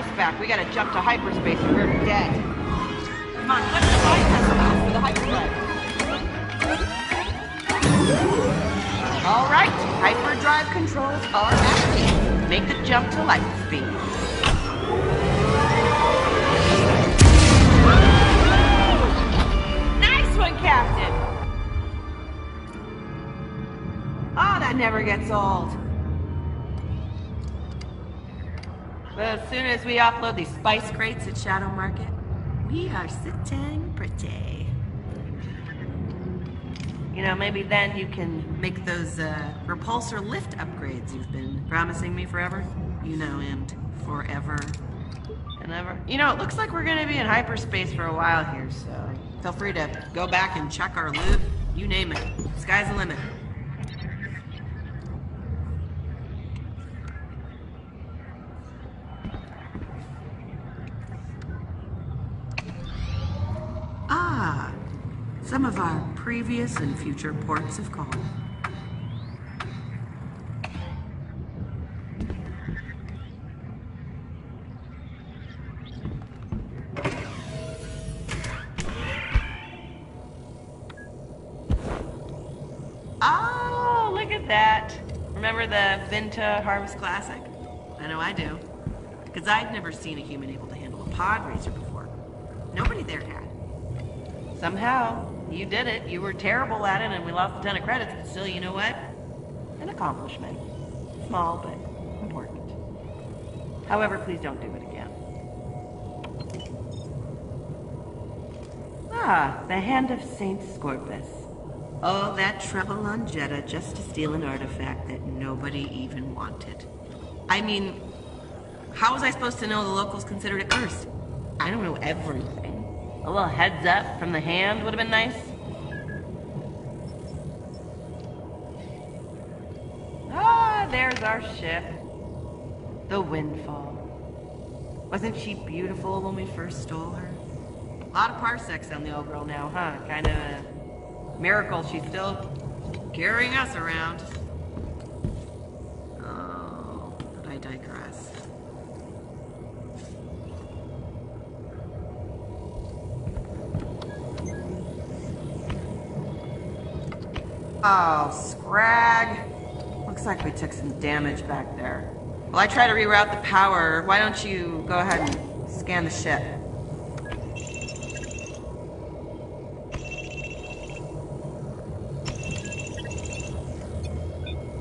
spice back. We gotta jump to hyperspace or we're dead. Come on, let's bypass for the hyperdrive. All right, hyperdrive controls are active. Make the jump to light speed. Nice one, Captain. Oh, that never gets old. But as soon as we offload these spice crates at Shadow Market, we are sitting pretty. You know, maybe then you can make those repulsor lift upgrades you've been promising me forever. You know, and forever and ever. You know, it looks like we're gonna be in hyperspace for a while here, so feel free to go back and check our loot. You name it. Sky's the limit. Some of our previous and future ports of call. Oh, look at that. Remember the Vinta Harvest Classic? I know I do. Because I'd never seen a human able to handle a pod racer before. Nobody there had. Somehow, you did it. You were terrible at it and we lost a ton of credits, but still, you know what? An accomplishment. Small, but important. However, please don't do it again. Ah, the Hand of Saint Scorpus. All that trouble on Jeddah just to steal an artifact that nobody even wanted. I mean, how was I supposed to know the locals considered it cursed? I don't know everything. A little heads up from the Hand would have been nice. Ah, there's our ship. The Windfall. Wasn't she beautiful when we first stole her? A lot of parsecs on the old girl now, huh? Kind of a miracle she's still carrying us around. Oh, but I digress. Oh, Scrag. Looks like we took some damage back there. While I try to reroute the power, why don't you go ahead and scan the ship?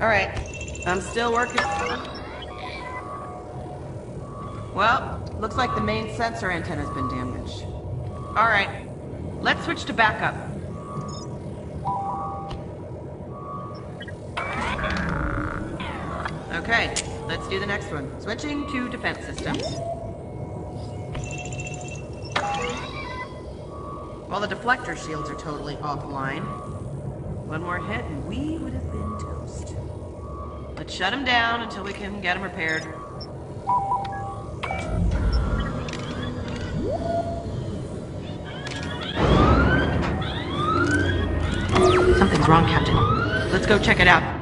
Alright, I'm still working. Well, looks like the main sensor antenna's been damaged. Alright, let's switch to backup. Okay, let's do the next one. Switching to defense systems. Well, the deflector shields are totally offline. One more hit and we would have been toast. Let's shut them down until we can get them repaired. Something's wrong, Captain. Let's go check it out.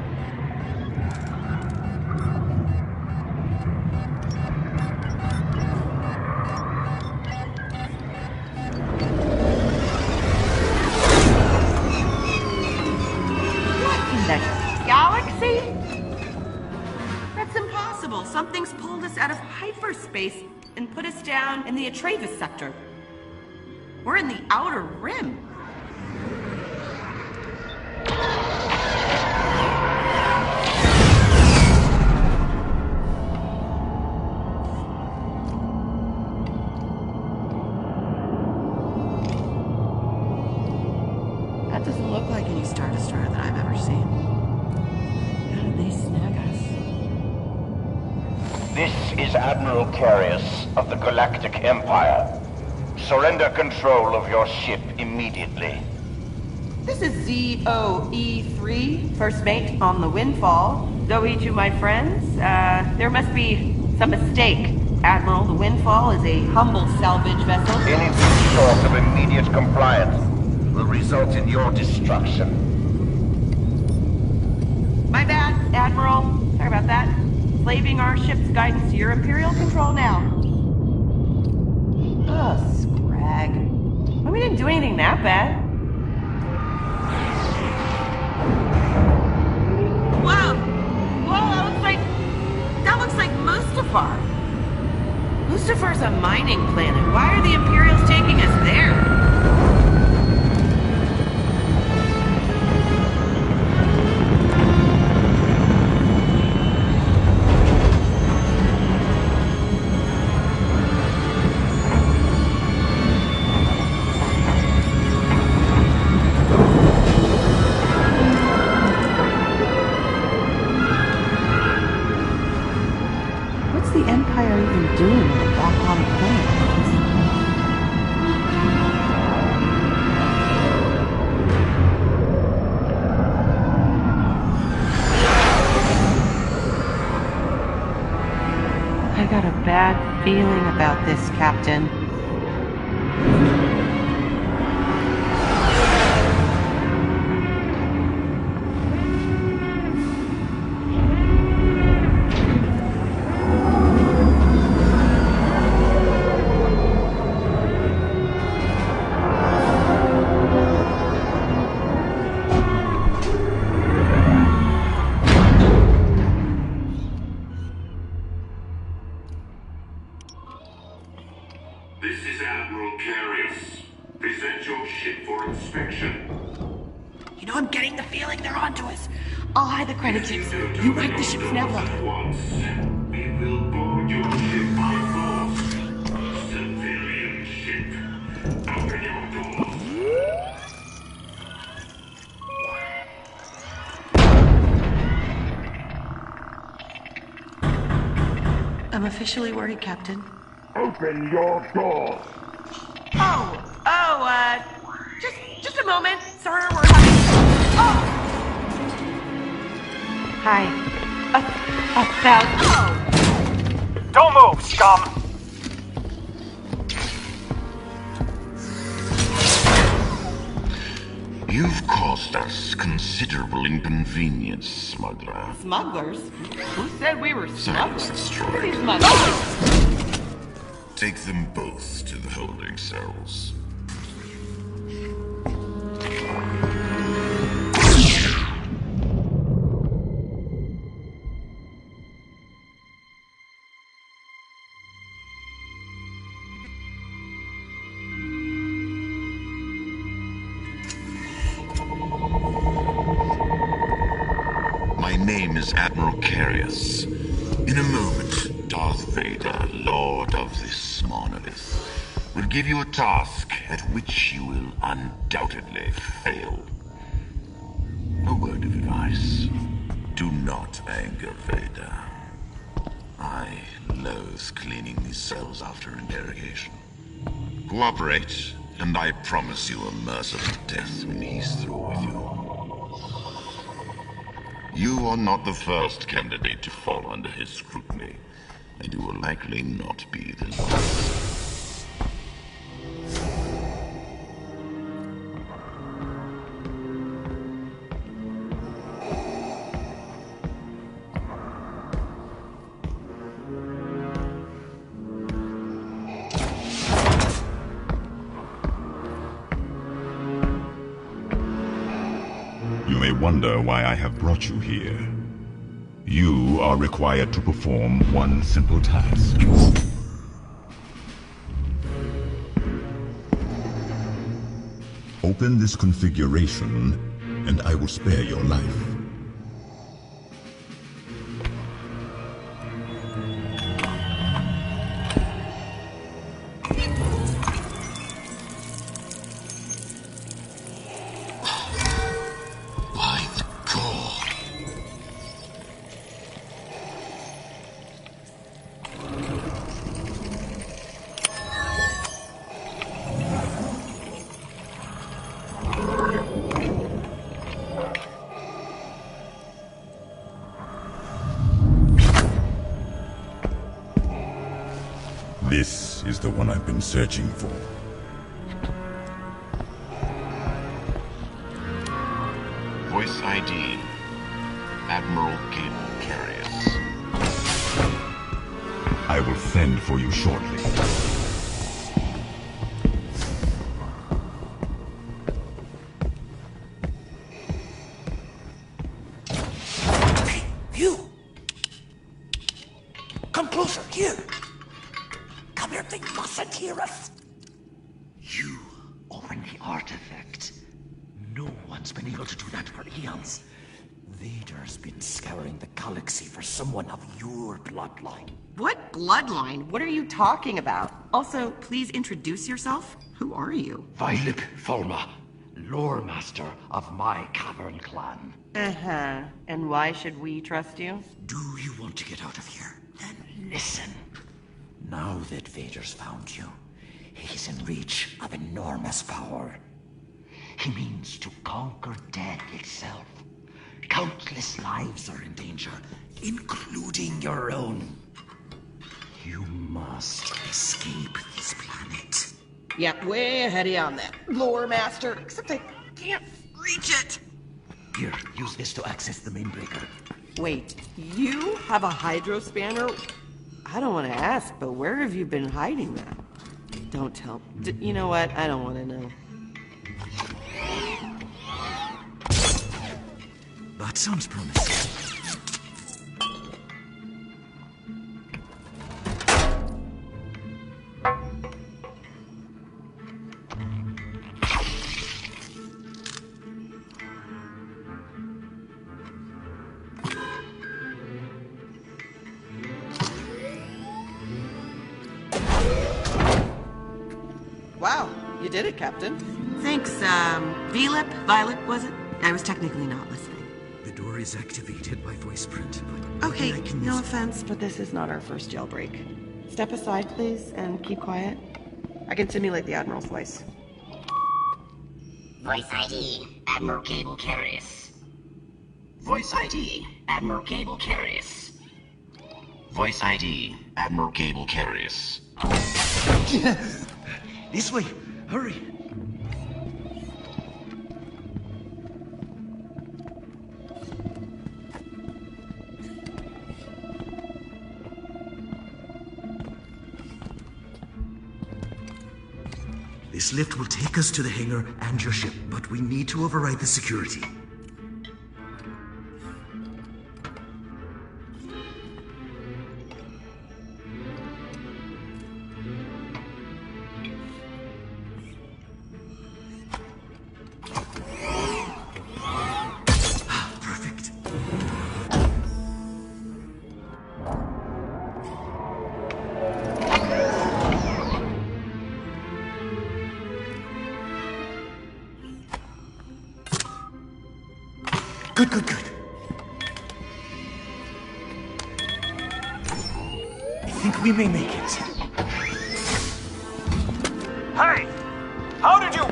Galaxy? That's impossible. Something's pulled us out of hyperspace and put us down in the Atreus sector. We're in the outer rim. That doesn't look like any Star Destroyer that I've ever seen. They snag us. This is Admiral Carius of the Galactic Empire. Surrender control of your ship immediately. This is ZOE3, first mate on the Windfall. Zoe to my friends. There must be some mistake. Admiral, the Windfall is a humble salvage vessel. Anything short of immediate compliance will result in your destruction. My bad, Admiral. Sorry about that. Slaving our ship's guidance to your Imperial control now. Oh, scrag. Well, we didn't do anything that bad. Whoa! Whoa, that looks like Mustafar. Mustafar's a mining planet. Why are the Imperials taking us there? What's the Empire even doing on the Black planet? I got a bad feeling about this, Captain. This is Admiral Carius. Present your ship for inspection. You know, I'm getting the feeling they're onto us. I'll hide the credit chips. You write the ship's nav At once, we will board your ship by force. Civilian ship. Open your doors. I'm officially worried, Captain. Open your door. Just a moment. Sir, we're having... Oh! Hi. A thousand... Oh! Don't move, scum! You've caused us considerable inconvenience, smuggler. Smugglers? Who said we were smugglers? Science destroyed. Who's smugglers? Take them both to the holding cells. My name is Admiral Carius. In a moment, Darth Vader, Lord of this monolith, will give you a task at which you will undoubtedly fail. A word of advice. Do not anger Vader. I loathe cleaning these cells after interrogation. Cooperate, and I promise you a merciful death when he's through with you. You are not the first candidate to fall under his scrutiny, and you will likely not be the last. You may wonder why I have brought you here. You are required to perform one simple task. Open this configuration, and I will spare your life. This is the one I've been searching for. Voice ID, Admiral Carius. I will send for you shortly. hear us? You open the artifact. No one's been able to do that for eons. Vader's been scouring the galaxy for someone of your bloodline. What bloodline? What are you talking about? Also, please introduce yourself. Who are you? Vader Immortal, lore master of my cavern clan. Uh-huh. And why should we trust you? Do you want to get out of here? Then listen. Now that Vader's found you, he's in reach of enormous power. He means to conquer death itself. Countless lives are in danger, including your own. You must escape this planet. Yep, way ahead of you on that, lore master. Except I can't reach it. Here, use this to access the main breaker. Wait, you have a hydro spanner? I don't want to ask, but where have you been hiding that? Don't tell. You know what? I don't want to know. That sounds promising. Wow, you did it, Captain. Thanks, Violet, was it? I was technically not listening. The door is activated by voice print, but Okay, I can no use... offense, but this is not our first jailbreak. Step aside, please, and keep quiet. I can simulate the Admiral's voice. Voice ID, Admiral Cable Carius. Voice ID, Admiral Cable Carius. Voice ID, Admiral Cable Carius. This way! Hurry! This lift will take us to the hangar and your ship, but we need to override the security. Perfect. Good. I think we may make it. Hey! How did you...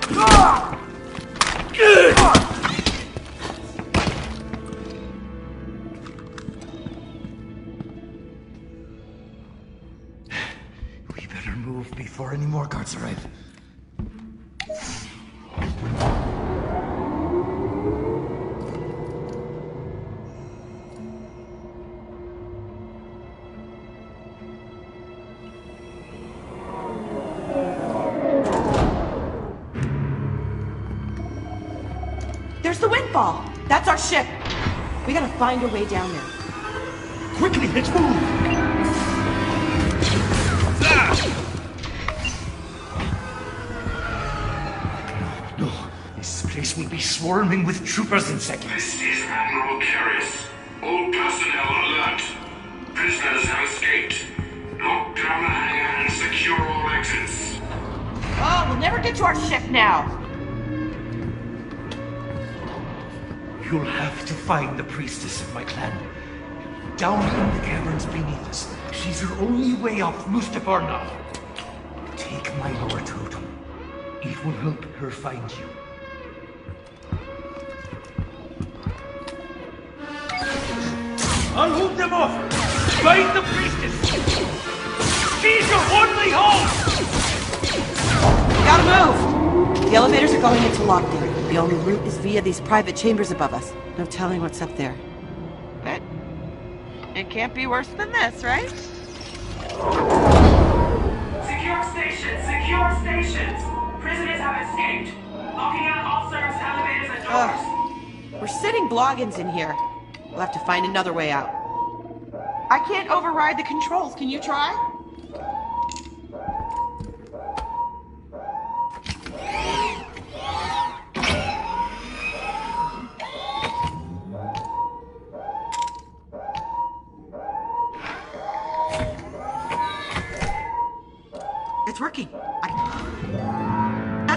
We better move before any more guards arrive. There's the windfall! That's our ship! We gotta find a way down there. Quickly, let's move! No, this place will be swarming with troopers in seconds. This is Admiral Carius. All personnel alert. Prisoners have escaped. Lock down the hangar and secure all exits. Oh, we'll never get to our ship now! You'll have to find the priestess of my clan. Down in the caverns beneath us. She's your only way off Mustafar now. Take my lower totem. It will help her find you. I'll hold them off! Find the priestess! She's your only hope! We gotta move! The elevators are going into lockdown. The only route is via these private chambers above us. No telling what's up there. But it can't be worse than this, right? Secure stations! Secure stations! Prisoners have escaped. Locking out all service elevators and doors. We're sitting bloggins in here. We'll have to find another way out. I can't override the controls. Can you try?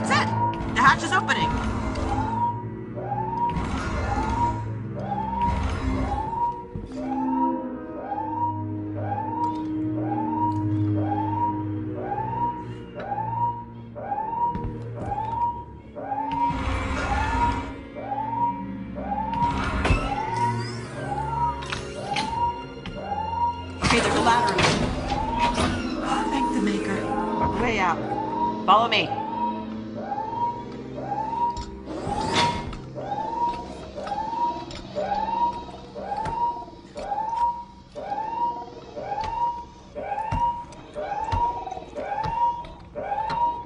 That's it! The hatch is opening! Okay, there's a ladder. Oh, thank the maker. Way out. Follow me.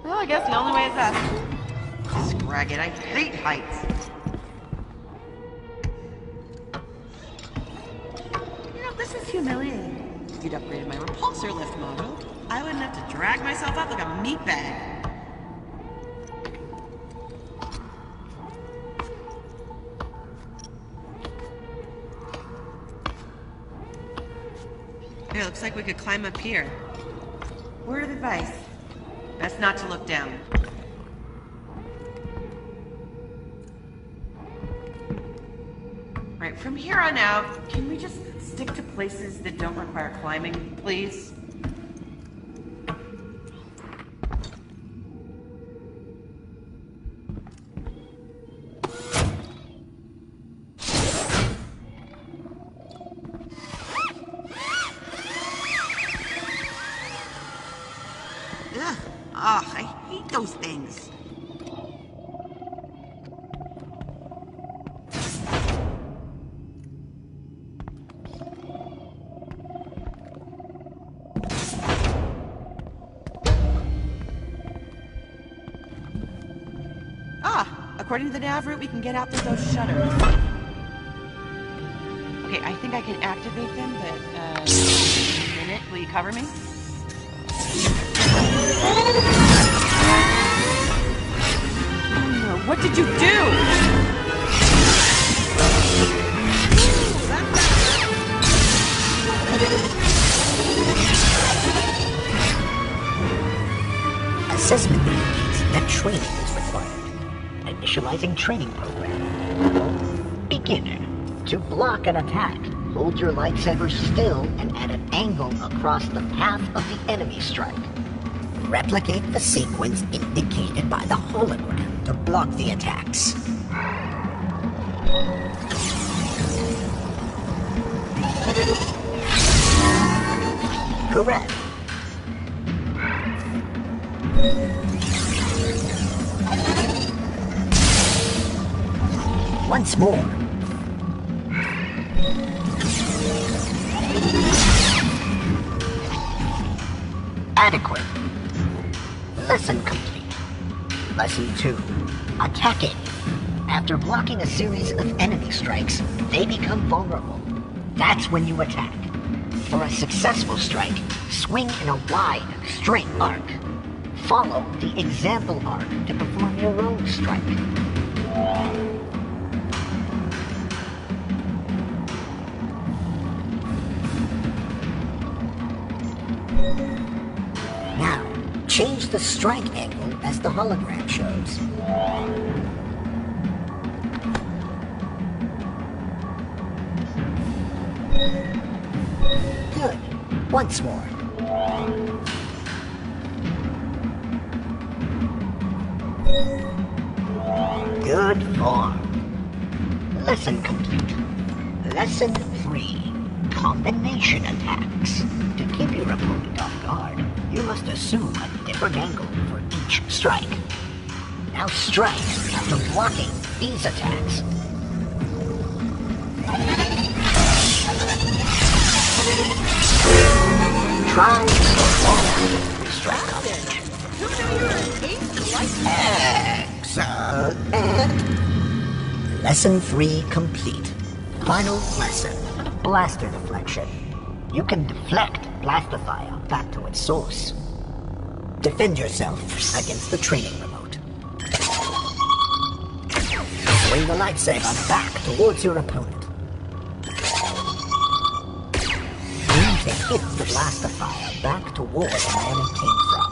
Well, I guess the only way is up. Scrag it, I hate heights. You know, this is humiliating. You'd upgraded my repulsor lift module. I wouldn't have to drag myself up like a meat bag. Hey, looks like we could climb up here. Word of advice. Best not to look down. Right, from here on out, can we just stick to places that don't require climbing, please? Ugh. Ugh, I hate those things. According to the nav route, we can get out through those shutters. Okay, I think I can activate them, but, a minute. Will you cover me? Oh no, what did you do? Assessment indicates that training is required. Initializing training program. Beginner. To block an attack, hold your lightsaber still and at an angle across the path of the enemy strike. Replicate the sequence indicated by the hologram to block the attacks. Correct. Once more. Adequate. Lesson complete. Lesson 2. Attacking. After blocking a series of enemy strikes, they become vulnerable. That's when you attack. For a successful strike, swing in a wide, straight arc. Follow the example arc to perform your own strike. Now, change the strike angle as the hologram shows. Good. Once more. Good form. Lesson complete. Lesson 3. Combination attacks. To keep your opponent off guard, you must assume a different angle for each strike. Now strike after blocking these attacks. Try to strike combination. Excellent. Lesson 3 complete. Final lesson. Blaster deflection. You can deflect blaster fire back to its source. Defend yourself against the training remote. Swing the lightsaber back towards your opponent. Aim to hit the blaster fire back towards where it came from.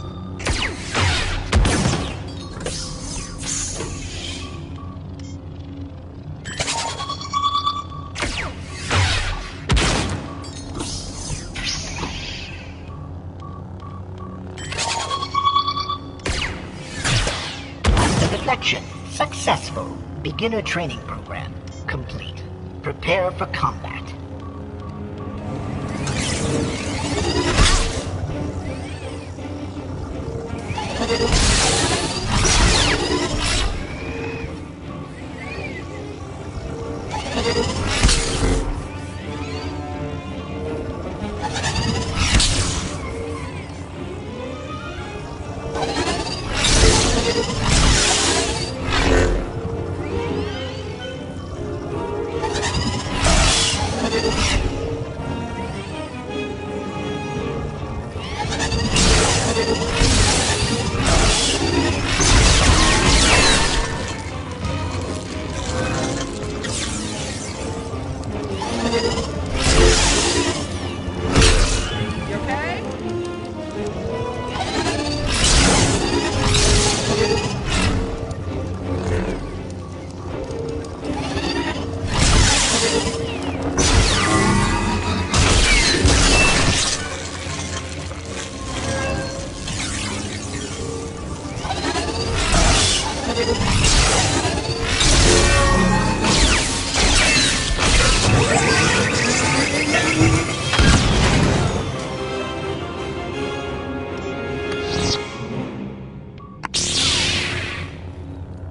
Deflection successful. Beginner training program complete. Prepare for combat.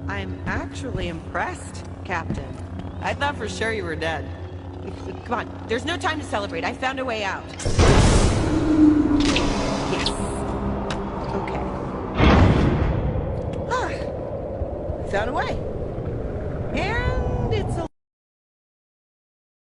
I'm actually impressed, Captain. I thought for sure you were dead. Come on, there's no time to celebrate. I found a way out. Yes. Okay. Ah, found a way.